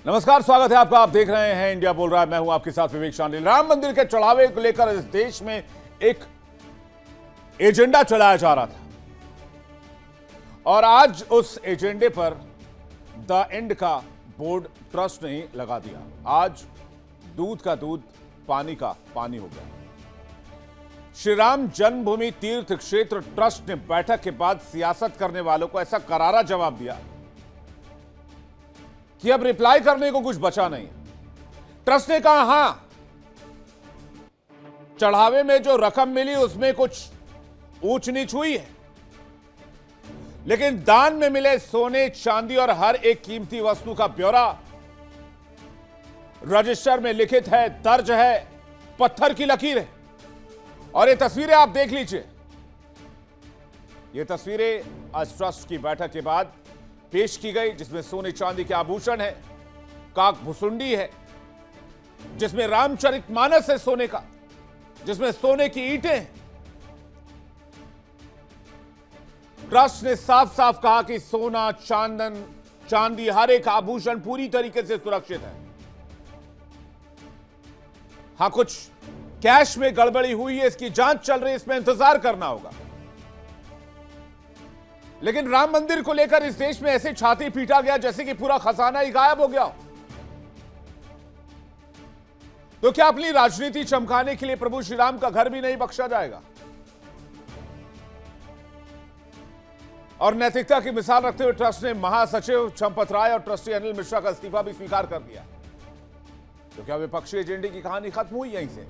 नमस्कार, स्वागत है आपका। आप देख रहे हैं इंडिया बोल रहा है। मैं हूं आपके साथ विवेक शांडिल। राम मंदिर के चढ़ावे को लेकर इस देश में एक एजेंडा चलाया जा रहा था और आज उस एजेंडे पर द एंड का बोर्ड ट्रस्ट ने लगा दिया। आज दूध का दूध, पानी का पानी हो गया। श्री राम जन्मभूमि तीर्थ क्षेत्र ट्रस्ट ने बैठक के बाद सियासत करने वालों को ऐसा करारा जवाब दिया कि अब रिप्लाई करने को कुछ बचा नहीं। ट्रस्ट ने कहा, हां, चढ़ावे में जो रकम मिली उसमें कुछ ऊंच नीच हुई है, लेकिन दान में मिले सोने, चांदी और हर एक कीमती वस्तु का ब्यौरा रजिस्टर में लिखित है, दर्ज है, पत्थर की लकीर है। और ये तस्वीरें आप देख लीजिए। ये तस्वीरें आज ट्रस्ट की बैठक के बाद पेश की गई, जिसमें सोने चांदी के आभूषण है, काक भुसुंडी है, जिसमें रामचरितमानस है सोने का, जिसमें सोने की ईंटें हैं। ट्रस्ट ने साफ साफ कहा कि सोना, चांदन, चांदी, हर एक आभूषण पूरी तरीके से सुरक्षित है। हां, कुछ कैश में गड़बड़ी हुई है, इसकी जांच चल रही है, इसमें इंतजार करना होगा। लेकिन राम मंदिर को लेकर इस देश में ऐसे छाती पीटा गया जैसे कि पूरा खजाना ही गायब हो गया। तो क्या अपनी राजनीति चमकाने के लिए प्रभु श्री राम का घर भी नहीं बख्शा जाएगा? और नैतिकता की मिसाल रखते हुए ट्रस्ट ने महासचिव चंपत राय और ट्रस्टी अनिल मिश्रा का इस्तीफा भी स्वीकार कर दिया। तो क्या विपक्षी एजेंडे की कहानी खत्म हुई यहीं से?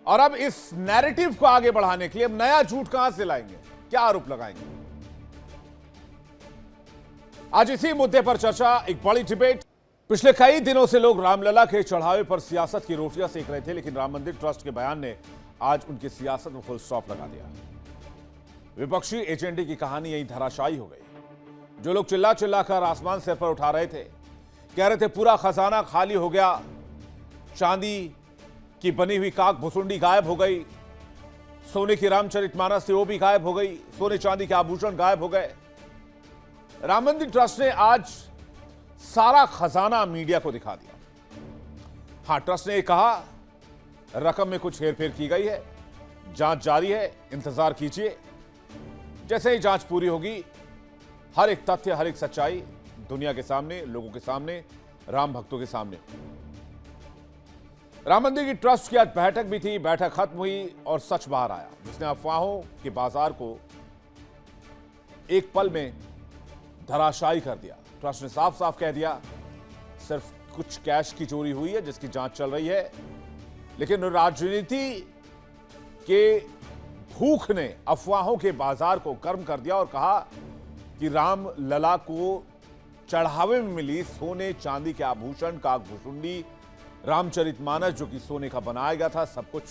और अब इस नैरेटिव को आगे बढ़ाने के लिए अब नया झूठ कहां से लाएंगे, क्या आरोप लगाएंगे? आज इसी मुद्दे पर चर्चा, एक बड़ी डिबेट। पिछले कई दिनों से लोग रामलला के चढ़ावे पर सियासत की रोटियां सेक रहे थे, लेकिन राम मंदिर ट्रस्ट के बयान ने आज उनकी सियासत में फुल स्टॉप लगा दिया। विपक्षी एजेंडे की कहानी यहीं धराशायी हो गई। जो लोग चिल्ला चिल्ला कर आसमान सिर पर उठा रहे थे, कह रहे थे पूरा खजाना खाली हो गया, चांदी की बनी हुई काक भुसुंडी गायब हो गई, सोने की रामचरितमानस थी वो भी गायब हो गई, सोने चांदी के आभूषण गायब हो गए। राम मंदिर ट्रस्ट ने आज सारा खजाना मीडिया को दिखा दिया। हां, ट्रस्ट ने कहा रकम में कुछ हेरफेर की गई है, जांच जारी है, इंतजार कीजिए। जैसे ही जांच पूरी होगी, हर एक तथ्य, हर एक सच्चाई दुनिया के सामने, लोगों के सामने, राम भक्तों के सामने। राम मंदिर की ट्रस्ट की आज बैठक भी थी। बैठक खत्म हुई और सच बाहर आया, जिसने अफवाहों के बाजार को एक पल में धराशायी कर दिया। ट्रस्ट ने साफ साफ कह दिया सिर्फ कुछ कैश की चोरी हुई है, जिसकी जांच चल रही है। लेकिन राजनीति के भूख ने अफवाहों के बाजार को गर्म कर दिया और कहा कि राम लला को चढ़ावे में मिली सोने चांदी के आभूषण, काक भुसुंडी, रामचरितमानस जो कि सोने का बनाया गया था, सब कुछ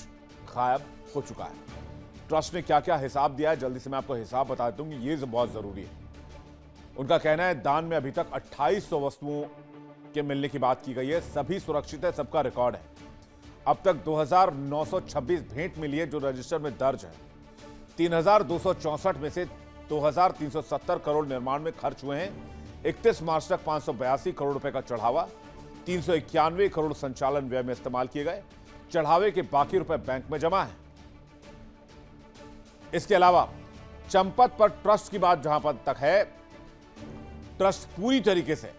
गायब हो चुका है। ट्रस्ट ने क्या क्या हिसाब दिया है, जल्दी से मैं आपको हिसाब बता दूंगी, ये बहुत जरूरी है। उनका कहना है दान में अभी तक 2800 वस्तुओं के मिलने की बात की गई है, सभी सुरक्षित है, सबका रिकॉर्ड है। अब तक 2926 भेंट मिली है जो रजिस्टर में दर्ज है। 3264 में से 2370 करोड़ निर्माण में खर्च हुए हैं। 31 मार्च तक 582 करोड़ रुपए का चढ़ावा, 391 करोड़ संचालन व्यय में इस्तेमाल किए गए। चढ़ावे के बाकी रुपए बैंक में जमा है। इसके अलावा चंपत पर ट्रस्ट की बात जहां पर तक है, ट्रस्ट पूरी तरीके से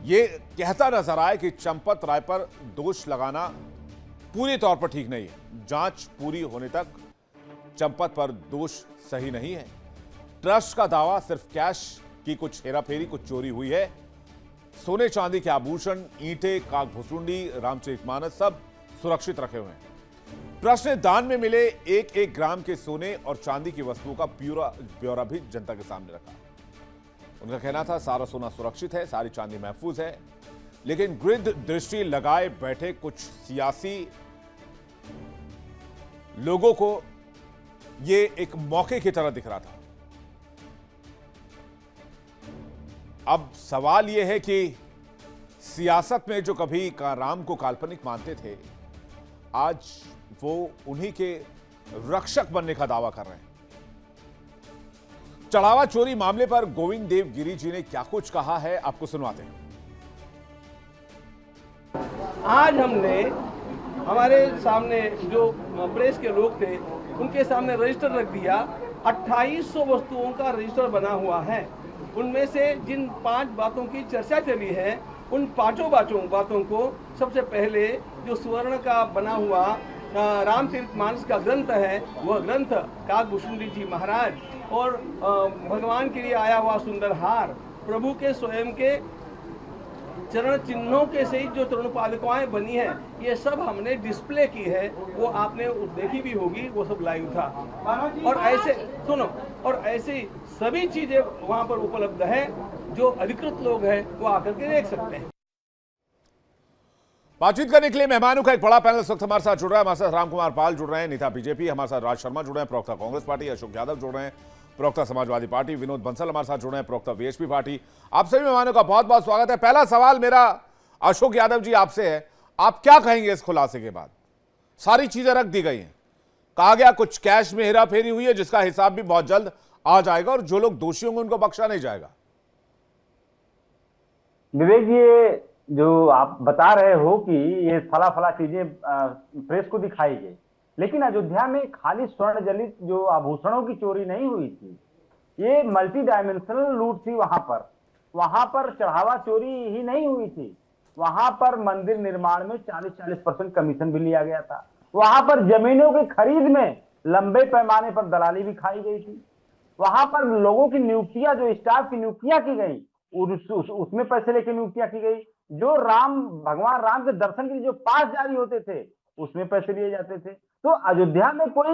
यह कहता नजर आया कि चंपत राय पर दोष लगाना पूरी तौर पर ठीक नहीं है। जांच पूरी होने तक चंपत पर दोष सही नहीं है। ट्रस्ट का दावा सिर्फ कैश की कुछ हेराफेरी, कुछ चोरी हुई है। सोने चांदी के आभूषण, ईंटें, काक भुसुंडी, रामचरितमानस सब सुरक्षित रखे हुए हैं। ट्रस्ट ने दान में मिले एक एक ग्राम के सोने और चांदी की वस्तुओं का ब्यौरा भी जनता के सामने रखा। उनका कहना था सारा सोना सुरक्षित है, सारी चांदी महफूज है, लेकिन गिरद दृष्टि लगाए बैठे कुछ सियासी लोगों को यह एक मौके की तरह दिख रहा था। अब सवाल यह है कि सियासत में जो कभी राम को काल्पनिक मानते थे, आज वो उन्हीं के रक्षक बनने का दावा कर रहे हैं। चढ़ावा चोरी मामले पर गोविंद देव गिरी जी ने क्या कुछ कहा है, आपको सुनवाते हैं। आज हमने हमारे सामने जो प्रेस के लोग थे उनके सामने रजिस्टर रख दिया। 2800 वस्तुओं का रजिस्टर बना हुआ है। उनमें से जिन 5 बातों की चर्चा चली है उन 5 बातों को सबसे पहले जो सुवर्ण का बना हुआ रामचरितमानस का ग्रंथ है, वह ग्रंथ काकभूषुंडी जी महाराज और भगवान के लिए आया हुआ सुंदर हार, प्रभु के स्वयं के चरण चिन्हों के सहित जो चरण पादुकाएं बनी है, ये सब हमने डिस्प्ले की है। वो आपने देखी भी होगी, वो सब लाइव था। और ऐसे सुनो, और ऐसी सभी चीजें वहां पर उपलब्ध है। जो अधिकृत लोग हैं वो आकर के देख सकते हैं। बातचीत करने के लिए मेहमानों का एक बड़ा पैनल इस वक्त हमारे साथ जुड़ रहा है। हमारे साथ रामकुमार पाल जुड़ रहे हैं, नेता बीजेपी, हमारे साथ राज शर्मा जुड़ रहे हैं, प्रवक्ता कांग्रेस पार्टी, अशोक यादव जुड़ रहे हैं, प्रवक्ता समाजवादी पार्टी, विनोद बंसल हमारे साथ जुड़ रहे हैं, प्रवक्ता वीएचपी पार्टी। आप सभी मेहमानों का बहुत बहुत स्वागत है। पहला सवाल मेरा अशोक यादव जी आपसे है, आप क्या कहेंगे इस खुलासे के बाद? सारी चीजें रख दी गई हैं, कहा गया कुछ कैश में हेरा फेरी हुई है जिसका हिसाब भी बहुत जल्द आ जाएगा और जो लोग दोषी होंगे उनको बख्शा नहीं जाएगा। विवेक, ये जो आप बता रहे हो कि ये फला चीजें प्रेस को दिखाई गई, लेकिन अयोध्या में खाली स्वर्ण जनित जो आभूषणों की चोरी नहीं हुई थी, ये मल्टी डायमेंशनल लूट थी। वहां पर चढ़ावा चोरी ही नहीं हुई थी, वहां पर मंदिर निर्माण में 40% कमीशन भी लिया गया था। वहां पर जमीनों की खरीद में लंबे पैमाने पर दलाली भी खाई गई थी। वहां पर लोगों की नियुक्तियां, जो स्टाफ की नियुक्तियां की गई, उसमें पैसे लेके नियुक्तियां की गई। जो भगवान राम के दर्शन के लिए जो पास जारी होते थे, उसमें पैसे लिए जाते थे। तो अयोध्या में कोई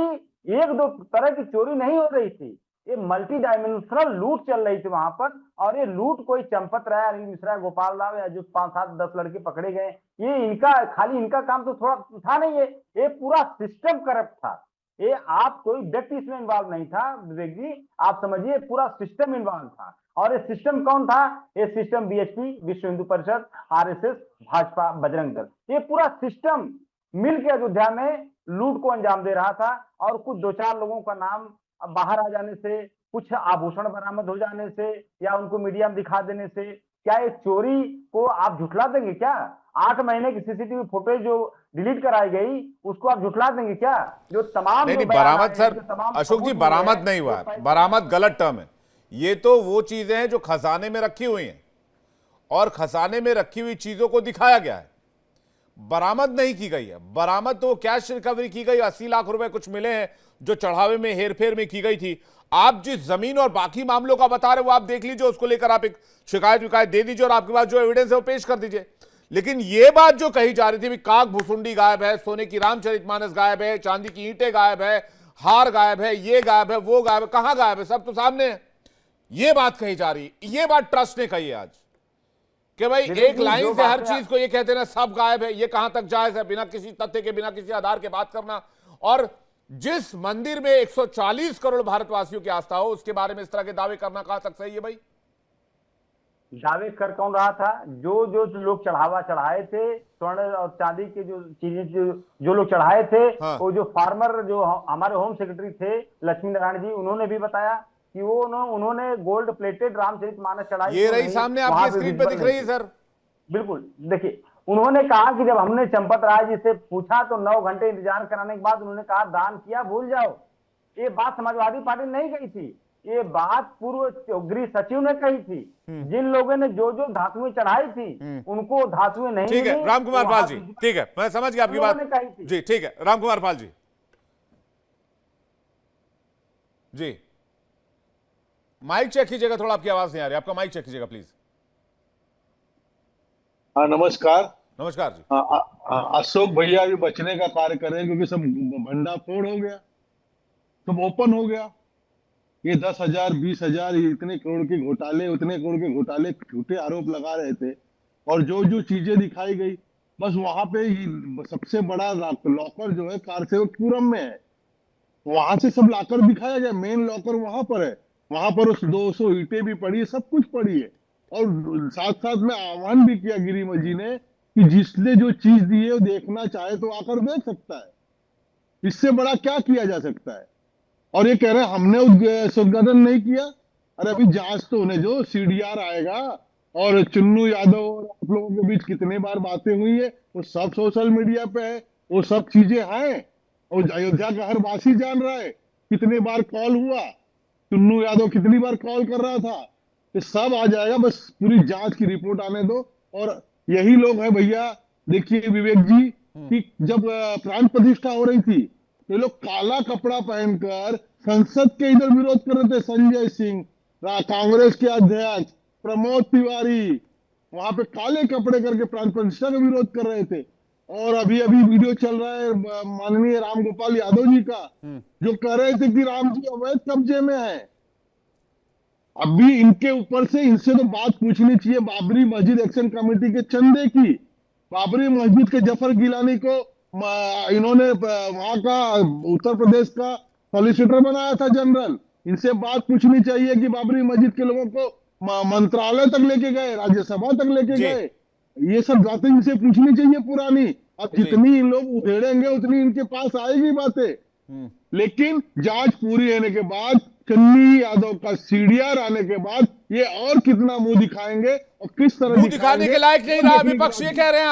1-2 तरह की चोरी नहीं हो रही थी, ये मल्टी डायमेंशनल लूट चल रही थी वहां पर। और ये लूट कोई चंपत राय, अनिल मिश्रा, गोपाल राव या जो 5-7-10 लड़के पकड़े गए, ये इनका काम तो थोड़ा था नहीं है, ये पूरा सिस्टम करप्ट था। ये आप कोई व्यक्ति इसमें इन्वॉल्व नहीं था विवेक जी, आप समझिए पूरा सिस्टम इन्वॉल्व था। और ये सिस्टम कौन था? ये सिस्टम बीएचपी, विश्व हिंदू परिषद, आरएसएस, भाजपा, बजरंग दल, ये पूरा सिस्टम मिलकर अयोध्या में लूट को अंजाम दे रहा था। और कुछ 2-4 लोगों का नाम बाहर आ जाने से, कुछ आभूषण बरामद हो जाने से या उनको मीडिया में दिखा देने से क्या इस चोरी को आप झुठला देंगे क्या? 8 महीने की सीसीटीवी फुटेज जो डिलीट कराई गई, उसको आप झुठला देंगे क्या? जो तमाम नहीं, बरामद सर, अशोक जी बरामद नहीं हुआ है, बरामद गलत टर्म है। ये तो वो चीजें हैं जो खजाने में रखी हुई हैं और खजाने में रखी हुई चीजों को दिखाया गया है, बरामद नहीं की गई है। बरामद तो कैश रिकवरी की गई, 80 लाख रुपए कुछ मिले हैं जो चढ़ावे में हेरफेर में की गई थी। आप जिस जमीन और बाकी मामलों का बता रहे हो वो आप देख लीजिए, उसको लेकर आप एक शिकायत दे दीजिए और आपके पास जो एविडेंस है वो पेश कर दीजिए। लेकिन ये बात जो कही जा रही थी, काकभूषुंडी गायब है, सोने की रामचरितमानस गायब है, चांदी की ईंटें गायब है, हार गायब है, ये गायब है, वो गायब है, कहां गायब है? सब तो सामने है। ये बात कही जा रही, ये बात ट्रस्ट ने कही है आज कि भाई एक लाइन से हर चीज को ये कहते ना सब गायब है, ये कहां तक जायज है? बिना किसी तथ्य के, बिना किसी आधार के बात करना। और जिस मंदिर में 140 करोड़ भारतवासियों की आस्था हो, उसके बारे में इस तरह के दावे करना कहां तक सही है भाई? दावे कर कौन रहा था? जो लोग चढ़ावा चढ़ाए थे, स्वर्ण और चांदी के जो चीजें जो लोग चढ़ाए थे, हाँ। वो जो फार्मर, जो हमारे होम सेक्रेटरी थे लक्ष्मी नारायण जी, उन्होंने भी बताया कि वो उन्होंने गोल्ड प्लेटेड रामचरितमानस चढ़ाई। ये रही सामने आपकी स्क्रीन पे दिख रही है सर। बिल्कुल, देखिए, उन्होंने कहा कि जब हमने चंपत राय जी से पूछा तो 9 घंटे इंतजार कराने के बाद उन्होंने कहा दान किया भूल जाओ। ये बात समाजवादी पार्टी ने नहीं कही थी, ये बात पूर्व गृह सचिव ने कही थी। जिन लोगों ने जो धातुएं चढ़ाई थी उनको धातुएं नहीं। ठीक है रामकुमार पाल जी, ठीक है, मैं समझ गया आपकी बात जी। ठीक है रामकुमार पाल जी, जी माइक चेक कीजिएगा, थोड़ा आपकी आवाज नहीं आ रही, आपका माइक चेक कीजिएगा प्लीज। हाँ नमस्कार। नमस्कार जी। अशोक भैया भी बचने का कार्य कर रहे हैं क्योंकि सब भंडाफोड़ हो गया, सब ओपन हो गया। ये 10,000 20,000 इतने करोड़ के घोटाले, उतने करोड़ के घोटाले, झूठे आरोप लगा रहे थे। और जो चीजें दिखाई गई, बस वहां पे सबसे बड़ा लॉकर जो है कारसेवकपुरम में है, वहां से सब लाकर दिखाया गया। मेन लॉकर वहां पर है, वहां पर उस 200 ईंटें भी पड़ी है, सब कुछ पड़ी है। और साथ साथ में आह्वान भी किया गिरिमल जी ने कि जिसने जो चीज दी है वो देखना चाहे तो आकर देख सकता है, इससे बड़ा क्या किया जा सकता है। और ये कह रहे हैं हमने उद्घाटन नहीं किया, अरे अभी जांच तो होने जो, सीडीआर आएगा, और चुन्नू यादव और आप लोगों के बीच कितने बार बातें हुई है वो सब सोशल मीडिया पे है, वो सब चीजें हैं, और अयोध्या का हर वासी जान रहा है कितने बार कॉल हुआ, चुन्नू यादव कितनी बार कॉल कर रहा था। ये सब आ जाएगा, बस पूरी जांच की रिपोर्ट आने दो। और यही लोग हैं भैया, देखिए विवेक जी, कि जब प्राण प्रतिष्ठा हो रही थी, ये लोग काला कपड़ा पहनकर संसद के इधर विरोध कर रहे थे। संजय सिंह, कांग्रेस के अध्यक्ष प्रमोद तिवारी, वहां पे काले कपड़े करके प्राण प्रतिष्ठा का विरोध कर रहे थे। और अभी अभी वीडियो चल रहा है माननीय राम गोपाल यादव जी का, जो कह रहे थे कि राम जी अवैध कब्जे में है। अभी इनके ऊपर से, इनसे तो बात पूछनी चाहिए बाबरी मस्जिद एक्शन कमेटी के चंदे की। बाबरी मस्जिद के जफर गिलानी को इन्होंने वहां का उत्तर प्रदेश का सॉलिसिटर बनाया था जनरल। इनसे बात पूछनी चाहिए कि बाबरी मस्जिद के लोगों को मंत्रालय तक लेके गए, राज्यसभा तक लेके गए। ये सब बातें इनसे पूछनी चाहिए पुरानी। अब जितनी इन लोग उधेड़ेंगे उतनी इनके पास आएगी बातें। लेकिन जांच पूरी होने के बाद, चन्नी यादव का सीडीआर आने के बाद, ये और कितना मुंह दिखाएंगे और किस तरह मुंह दिखाने के लायक नहीं रहा विपक्ष, ये कह रहे हैं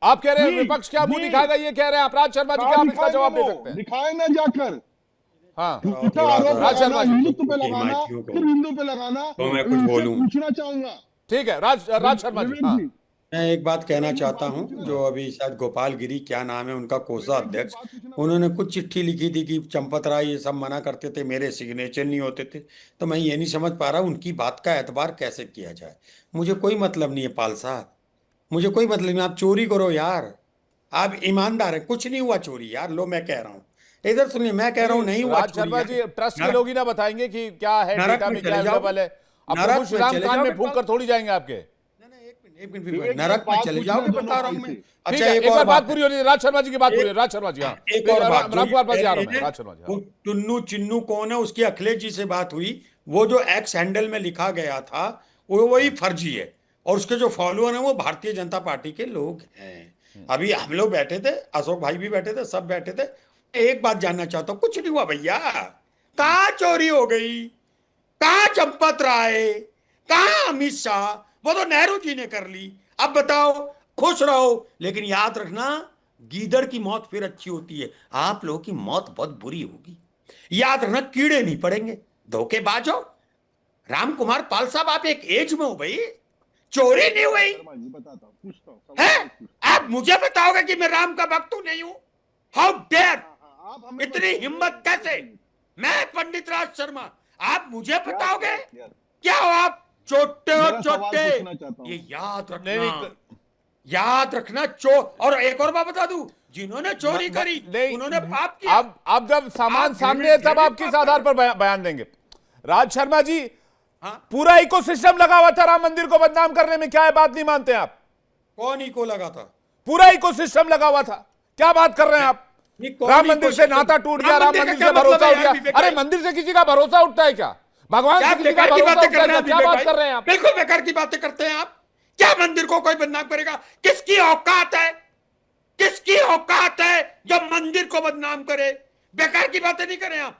आप कह रहे हैं विपक्ष क्या मुंह दिखाएगा, ये कह रहे हैं आप। राज शर्मा जी, क्या आप इसका जवाब दे सकते हैं? दिखाए ना जाकर। हाँ, झूठा आरोप राज शर्मा जी, हिंदुत्व पे लगाना, फिर हिंदू पे लगाना, तो मैं कुछ बोलूं, पूछना चाहूंगा। ठीक है राज शर्मा जी। हाँ। मैं एक बात कहना चाहता हूं, जो अभी शायद गोपाल गिरी, क्या नाम है उनका, कोषाध्यक्ष, उन्होंने कुछ चिट्ठी लिखी थी कि चंपत राय ये सब मना करते थे, मेरे सिग्नेचर नहीं होते थे। तो मैं ये नहीं समझ पा रहा उनकी बात का एतबार कैसे किया जाए। मुझे कोई मतलब नहीं है पाल साहब, मुझे कोई मतलब नहीं। आप चोरी करो यार, आप ईमानदार है, कुछ नहीं हुआ चोरी यार। लो मैं कह रहा हूँ, इधर सुनिए, मैं कह रहा हूँ नहीं हुआ राज शर्मा जी, ट्रस्ट के लोग ही ना बताएंगे कि क्या है नरक डेटा में में, क्या चले जाओ। अवेलेबल है। अब नरक प्रभु में श्री राम चले कान में जाओ। फूंक कर थोड़ी जाएंगे आपके। एक मिनट नरक में चले जाओगे, बता रहा हूँ मैं। ठीक अच्छा है, एक एक और बार बात बात पूरी होनी है। राज शर्मा जी की बात पूरी है। राज शर्मा जी, हाँ, एक और बात, राम कुमार पाल जी आ रहा हूं, राज शर्मा जी, वो टुन्नू चिन्नू कौन है, उसकी अखिलेश जी से बात हुई। वो जो एक्स हैंडल में लिखा गया था वो वही फर्जी है, और उसके जो फॉलोअर हैं वो भारतीय जनता पार्टी के लोग हैं। अभी हम लोग बैठे थे, अशोक भाई भी बैठे थे, सब बैठे थे। एक बात जानना चाहता हूँ, कुछ नहीं हुआ भैया। कहाँ चोरी हो गई, कहाँ चंपत राय, कहाँ अमित शाह, वो तो नेहरू जी ने कर ली। अब बताओ, खुश रहो, लेकिन याद रखना गीदड़ की मौत फिर अच्छी होती है, आप लोगों की मौत बहुत बुरी होगी। याद रखना, कीड़े नहीं पड़ेंगे, धोखेबाज हो। राम कुमार पाल साहब, आप एक एज में हो भाई, चोरी नहीं हुई है। आप मुझे बताओगे कि मैं राम का भक्त हूं, नहीं हूं? हाउ डेयर, इतनी हिम्मत कैसे? मैं पंडित राज शर्मा, आप मुझे बताओगे? क्या हो आप? चोटे हो चोटे, ये याद रखना, याद रखना। चोर, और एक और बात बता दूं, जिन्होंने चोरी करी उन्होंने पाप किया। अब जब सामान सामने है तब आप किस आधार पर बयान देंगे? राज शर्मा जी, पूरा इकोसिस्टम लगा हुआ था राम मंदिर को बदनाम करने में, क्या है बात नहीं मानते आप? कौन इको लगा था? पूरा इकोसिस्टम लगा हुआ था, क्या बात कर रहे हैं आप? राम मंदिर से नाता टूट गया, राम मंदिर से भरोसा उठ गया। अरे मंदिर से किसी का भरोसा उठता है क्या? भगवान से किसी का भरोसा उठता है? क्या बात कर रहे हैं आप? बिल्कुल बेकार की बातें करते हैं आप। क्या मंदिर को कोई बदनाम करेगा? किसकी औकात है, किसकी औकात है जब मंदिर को बदनाम करे? बेकार की बातें नहीं करें आप।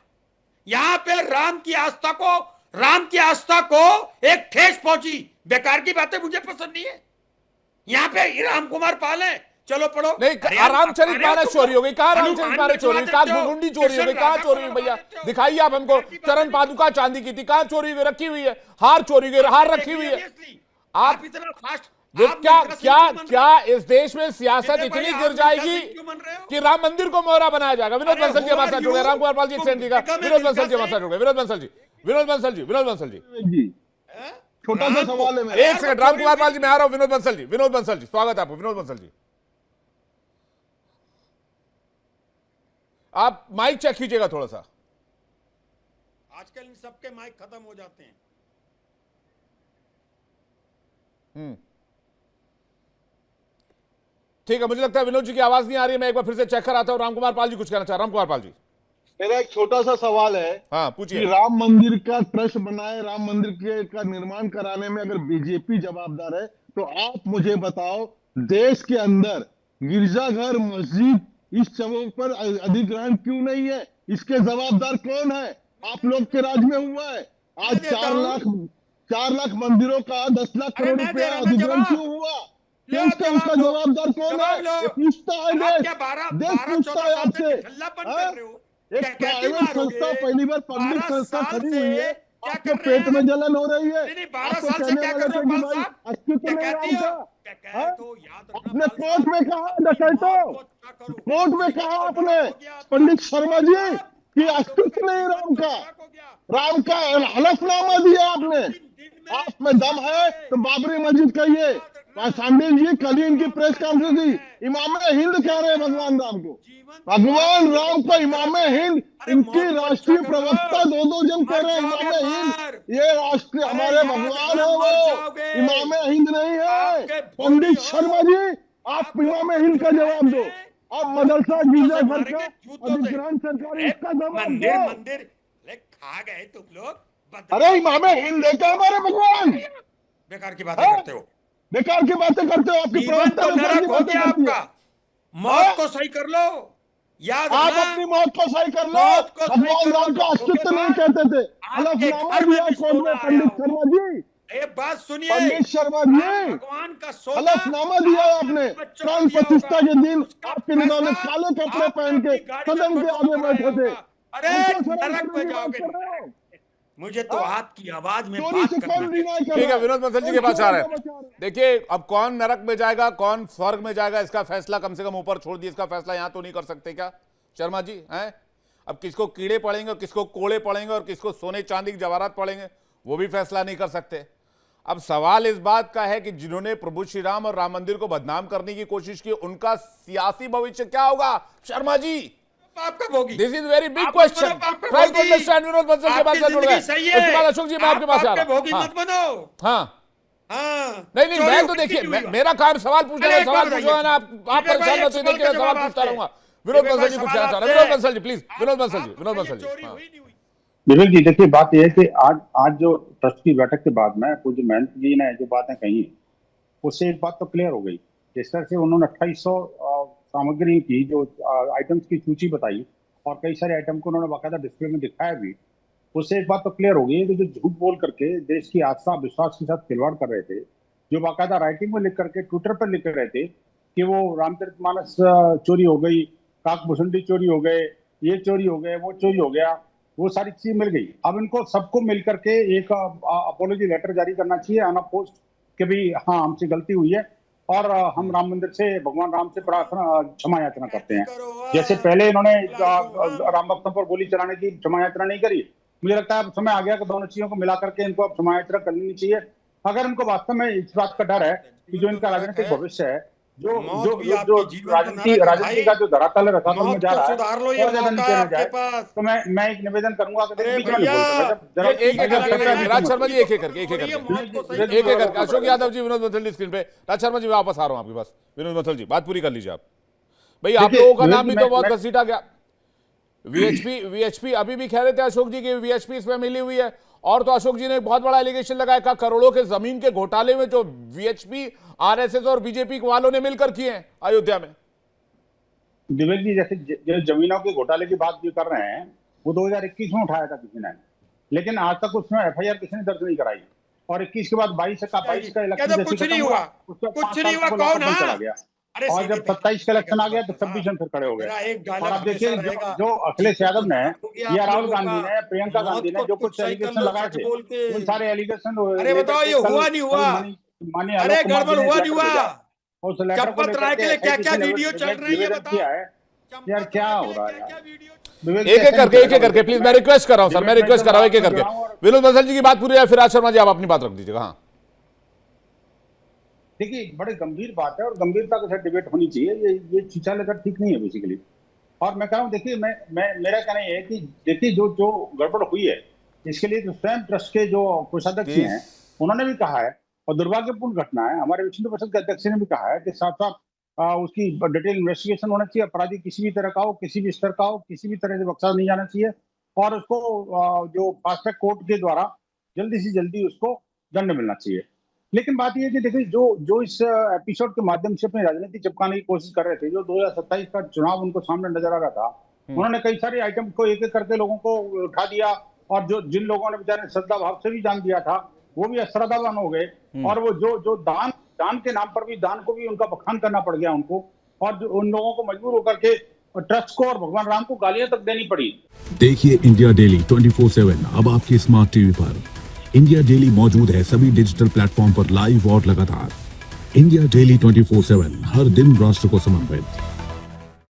यहां पे राम की आस्था को एक ठेस पहुंची। बेकार की बातें मुझे पसंद नहीं है। यहां पे राम कुमार पाल है, चलो पढ़ो। नहीं, रामचरित मानस चोरी हो गई, कहां रामचरित मानस चोरी हुई? कहां गुंडी चोरी हो गई? कहां चोरी हुई भैया? दिखाइए आप हमको। चरण पादुका चांदी की थी, कहां चोरी हुई? रखी हुई है। हार चोरी हुई, हार रखी हुई है। आप इतना फास्ट, क्या इस देश में सियासत इतनी गिर जाएगी कि राम मंदिर को मोहरा बनाया जाएगा? विनोद बंसल जी हमारे साथ जुड़ गए, राम कुमार पाल जी एक्सचेंज का विनोद बंसल जी हमारे साथ जुड़ गए। विनोद बंसल जी, छोटा सा सवाल है मेरा। एक सेकंड, राम कुमार पाल जी मैं आ रहा हूं। विनोद बंसल जी, स्वागत है आपको। विनोद बंसल जी, आप माइक चेक कीजिएगा थोड़ा सा। आजकल इन सबके माइक खत्म हो जाते हैं। ठीक है, मुझे लगता है विनोद जी की आवाज नहीं आ रही है, मैं एक बार फिर से चेक कराता हूं। राम कुमार पाल जी कुछ कहना चाह रहे हैं। राम कुमार पाल जी, मेरा एक छोटा सा सवाल है। हाँ पूछिए। कि राम मंदिर का ट्रस्ट बनाए, राम मंदिर का निर्माण कराने में अगर बीजेपी जवाबदार है, तो आप मुझे बताओ, देश के अंदर गिरजाघर, मस्जिद, इस चौक पर अधिग्रहण क्यों नहीं है? इसके जवाबदार कौन है? आप लोग के राज में हुआ है। आज मैं देता हूं। 4 लाख मंदिरों का 10 लाख अरे करोड़ मैं दे रुपया रहा हूं ना अधिग्रहण जवाब। क्यों हुआ? लो देश का उसका जवाब लो, जवाबदार कौन है? जवाब लो। ये पूछता है आप देश। क्या 12 देश 12 पूछता 14 है साल से आपसे। निठल्लापन हाँ? कर रहे हो, एक डकैती प्राइवेट मारोगे। संस्था, पहली बार पब्लिक 12 संस्था साल खड़ी से हुई है, क्या आपके कर रहे पेट में हैं? जलन हो रही है। नहीं 12 आपको साल से कहने क्या कर वाले रहे थे हो कि पाल भाई साहब? अस्तित्व नहीं डकैती राम हो। का। हाँ? डकैत हो, याद रखना आपने पाल कोर्ट साहब। में कहा अपनी डकैतो, मौत को अच्छा करो। कोर्ट में जीवन कहा तो आपने, नरक हो गया आपका। पंडित शर्मा पाल जी, साहब, कि आप लोगों अस्तित्व का नहीं जीवन राम तो का। नरक हो गया। राम का हलफनामा आप दिया आपने। अंतिम दिन में आप में दम है जाओगे। तो बाबरी मस्जिद कहिए। याद रखना, सांडिल जी कल ही जीवन तो इनकी प्रेस आपका कॉन्फ्रेंस नरक थी, है। इमाम हिंद कह रहे हैं भगवान राम को। जीवन तो भगवान आप राम लोगों को का इमाम नरक है। हिंद, अरे इनकी मौत को अच्छा राष्ट्रीय कर लो। प्रवक्ता 2 जन कह मर रहे हैं जाओगे इमाम हिंद। मर। ये राष्ट्रीय अरे हमारे याद भगवान रखना, है, मर वो जाओगे। इमाम हिंद नहीं है। आपके भोली पंडित हो। शर्मा जी, आप आप लोगों इमाम के हिंद का चौराहे जवाब दो। में आप लोग मदरसा जूतों गिरजा से घर का मारेंगे, जूतों से। अधिग्रहण सरकारी, अरे इसका जवाब मंदिर दो। मंदिर, अरे खा गए तुम लोग। अरे बदनाम इमाम करके हिंद देश है क्या को। हमारे भगवान? बेकार की बातें हाँ? करते हो। बेकार की बातें करते हो, आपकी जीवन प्रवक्ता तो बेकार की नरक हो बातें गया करती है। आपका। हाँ? मौत को सही कर लो। याद आप रखना, अपनी मौत को सही कर लो। मौत को सही भगवान कर लो। राम जो का अस्तित्व नहीं धोखेबाज कहते थे। आपके हलफनामा घर में दिया भी कोर्ट सोना में आया पंडित होगा। शर्मा जी। एक बात सुनिए, पंडित शर्मा राम जी, भगवान का सोना हलफनामा दिया है आपने आपने। अपने बच्चों को प्राण दिया प्रतिष्ठा होगा। के दिन उसका आपके पैसा निगाह काले कपड़े आपने पहन के अपनी गाड़ी में सदन के पेट्रोल आगे भराया बैठे थे। होगा। अरे उनको शर्म नरक करने में की बात जाओगे, कर रहे हो? नरक। मुझे तो हाँ? आपकी आवाज में चोरी से बात करना कौन डिनाई कर ठीक रहा है, विनोद बंसल जी के पास आ रहे हैं। बचा रहे हैं? देखिए, अब कौन नरक में जाएगा, कौन स्वर्ग में जाएगा, इसका फैसला कम से कम ऊपर छोड़ दिए। इसका फैसला यहां तो नहीं कर सकते क्या शर्मा जी? हैं? अब किसको कीड़े पड़ेंगे और किसको कोड़े पड़ेंगे और किसको सोने चांदी के जवाहरात पड़ेंगे, वो भी फैसला नहीं कर सकते। अब सवाल इस बात का है कि जिन्होंने प्रभु श्री राम और राम मंदिर को बदनाम करने की कोशिश की, उनका सियासी भविष्य क्या होगा शर्मा जी? पाप कब होगी? दिस इज वेरी बिग आप क्वेश्चन। मत बनो, पाप कब ट्राई टू होगी? अंडरस्टैंड। विनोद बंसल के बाद आपकी जुड़ गए। जिंदगी सही है। उसके बाद अशोक जी मैं आपके पास आ पाप के रहा हूं। भोगी हाँ मत बनो। हाँ, हाँ, नहीं नहीं, चोरी मैं तो हुई देखिए, कि नहीं हुई? मेरा काम सवाल पूछना अरे है। एक सवाल बात पूछो है ना, आप विवेक परेशान भाई, मत एक होइए, देखिए मैं सवाल का सवाल जवाब पूछता आपसे। रहूंगा। विनोद विवेक बंसल भाई, जी कुछ सवाल कहना चाह रहे हैं। आपसे। विनोद बंसल जी प्लीज, विनोद बंसल जी, आप विनोद बताइए, बंसल जी। चोरी हाँ। हुई नहीं हुई? विवेक जी देखिए, बात यह है कि आज जो ट्रस्ट की बैठक के बाद में कुछ महंत जी ने जो बातें कही उससे एक बात तो क्लियर हो गई। जिस तरह से उन्होंने 2800 सामग्री की जो आइटम्स की सूची बताई और कई सारे आइटम को उन्होंने बाकायदा डिस्प्ले में दिखाया भी, उससे एक बात तो क्लियर हो गई है कि जो झूठ बोल करके देश की आस्था विश्वास के साथ खिलवाड़ कर रहे थे, जो बाकायदा राइटिंग में लिख करके ट्विटर पर लिख रहे थे कि वो रामचरितमानस चोरी हो गई, काकभूषणी चोरी हो गए, ये चोरी हो गए, वो चोरी हो गया, वो सारी चीजें मिल गई। अब इनको सबको मिलकर के एक अपोलॉजी लेटर जारी करना चाहिए ऑन अ पोस्ट कि भाई हाँ हमसे गलती हुई है और हम राम मंदिर से भगवान राम से प्रार्थना क्षमा याचना करते हैं। जैसे पहले इन्होंने राम भक्तों पर गोली चलाने की क्षमा याचना नहीं करी, मुझे लगता है अब समय आ गया कि दोनों चीजों को मिला करके इनको अब क्षमा याचना करनी चाहिए। अगर इनको वास्तव में इस बात का डर है कि जो इनका राजनीतिक भविष्य है, जो जो जो राजनीति का जो धरातल रसातल में जा रहा है और ज्यादा नीचे न जाए, तो मैं एक निवेदन करूंगा कि बीच में नहीं बोलता। एक एक करके राज शर्मा जी, एक एक करके अशोक यादव जी, विनोद बंसल जी स्क्रीन पे। राज शर्मा जी वापस आ रहा हूं आपके पास। विनोद बंसल जी बात पूरी कर लीजिए आप। भाई आप लोगों का नाम भी तो बहुत घसीटा गया। वीएचपी अभी भी कह रहे थे अशोक जी की वीएचपी इसमें मिली हुई है, और तो अशोक जी ने एक बहुत बड़ा एलिगेशन लगाया, कहा करोड़ों के जमीन के घोटाले में जो वीएचपी, आरएसएस और बीजेपी वालों ने मिलकर किए हैं अयोध्या में। विवेक जी, जैसे जो जमीनों के घोटाले की बात जो कर रहे हैं वो 2021 में उठाया था किसी ने, लेकिन आज तक उसमें एफआईआर किसी ने दर्ज नहीं कराई। और 21 के बाद 22 का इलेक्शन कुछ नहीं हुआ, कुछ नहीं हुआ। कौन चला गया और जब 27 का इलेक्शन आ गया तो 26 में फिर खड़े हो गए। और आप देखिए जो अखिलेश यादव ने या राहुल गांधी ने, प्रियंका गांधी ने जो कुछ एलिगेशन लगाए थे, उन सारे एलिगेशन, अरे बताओ ये हुआ नहीं हुआ? अरे गड़बड़ हुआ नहीं हुआ? उस लेटर को चंपत राय के लिए क्या क्या वीडियो चल रही है बताओ यार, क्या हो रहा है यार? एक एक करके प्लीज, मैं रिक्वेस्ट कर रहा हूं सर, मैं रिक्वेस्ट कर रहा हूं एक एक करके। विनोद बंसल जी की बात पूरी है, फिर राज शर्मा जी आप अपनी बात रख दीजिएगा। हाँ देखिए, बड़े गंभीर बात है और गंभीरता के साथ डिबेट होनी चाहिए। ये चीचा लेकर ठीक नहीं है बेसिकली। और मैं कह रहा हूँ, देखिए मेरा कहना ये है कि देखिए जो गड़बड़ हुई है इसके लिए जो स्वयं ट्रस्ट के जो कोषाध्यक्ष हैं उन्होंने भी कहा है, और दुर्भाग्यपूर्ण घटना है, हमारे विष्णु परिषद के अध्यक्ष ने भी कहा है कि साथ साथ उसकी डिटेल इन्वेस्टिगेशन होना चाहिए। अपराधी किसी भी तरह का हो, किसी भी स्तर का हो, किसी भी तरह से बख्शा नहीं जाना चाहिए और उसको जो फास्ट ट्रैक कोर्ट के द्वारा जल्दी से जल्दी उसको दंड मिलना चाहिए। लेकिन बात यह है कि देखिए जो इस एपिसोड के माध्यम से अपनी राजनीति चिपकाने की कोशिश कर रहे थे, जो 2027 का चुनाव उनको सामने नजर आ रहा था, उन्होंने कई सारे आइटम को एक एक करके लोगों को उठा दिया और जो जिन लोगों ने बेचारे श्रद्धा भाव से भी दान दिया था वो भी अश्रद्धावान हो गए, और वो जो दान के नाम पर भी दान को भी उनका बखान करना पड़ गया उनको, और जो उन लोगों को मजबूर होकर के ट्रस्ट को और भगवान राम को गालियां तक देनी पड़ी। देखिए इंडिया डेली 24/7 अब आपकी स्मार्ट टीवी पर। इंडिया डेली मौजूद है सभी डिजिटल प्लेटफॉर्म पर लाइव और लगातार। इंडिया डेली 24/7 हर दिन राष्ट्र को समर्पित।